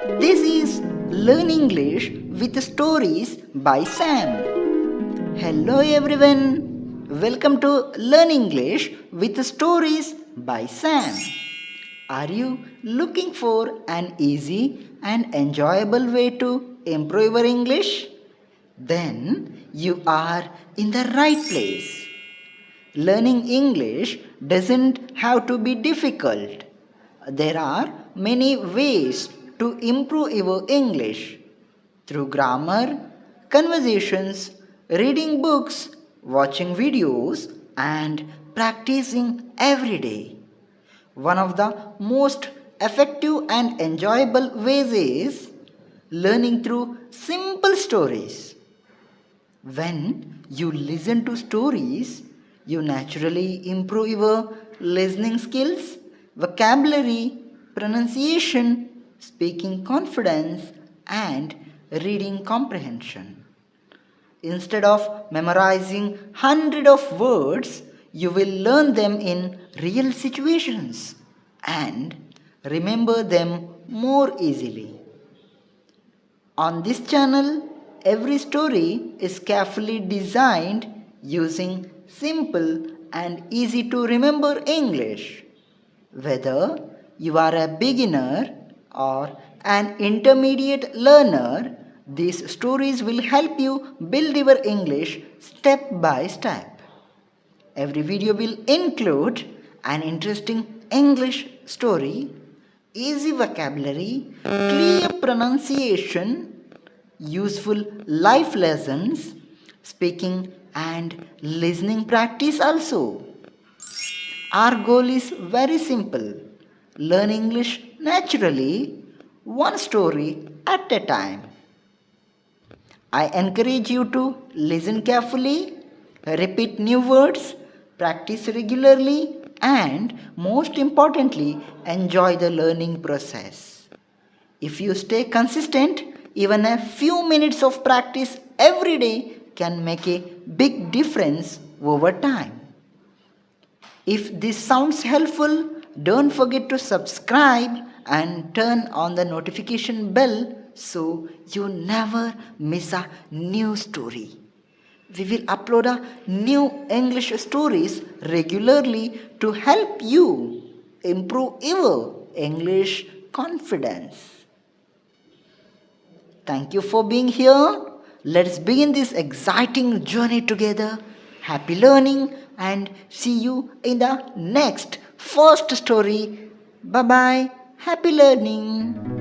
This is Learn English with Stories by Sam. Hello everyone. Welcome to Learn English with Stories by Sam. Are you looking for an easy and enjoyable way to improve your English? Then you are in the right place. Learning English doesn't have to be difficult. There are many ways to improve your English through grammar, conversations, reading books, watching videos, and practicing every day. One of the most effective and enjoyable ways is learning through simple stories. When you listen to stories, you naturally improve your listening skills, vocabulary, pronunciation, speaking confidence, and reading comprehension. Instead of memorizing hundreds of words, you will learn them in real situations and remember them more easily. On this channel, every story is carefully designed using simple and easy to remember English. Whether you are a beginner or an intermediate learner, these stories will help you build your English step by step. Every video will include an interesting English story, easy vocabulary, clear pronunciation, useful life lessons, speaking and listening practice also. Our goal is very simple: learn English naturally, one story at a time. I encourage you to listen carefully, repeat new words, practice regularly, and most importantly, enjoy the learning process. If you stay consistent, even a few minutes of practice every day can make a big difference over time. If this sounds helpful, don't forget to subscribe and turn on the notification bell so you never miss a new story. We will upload a new English stories regularly to help you improve your English confidence. Thank you for being here. Let's begin this exciting journey together. Happy learning and see you in the next first story. Bye bye. Happy learning.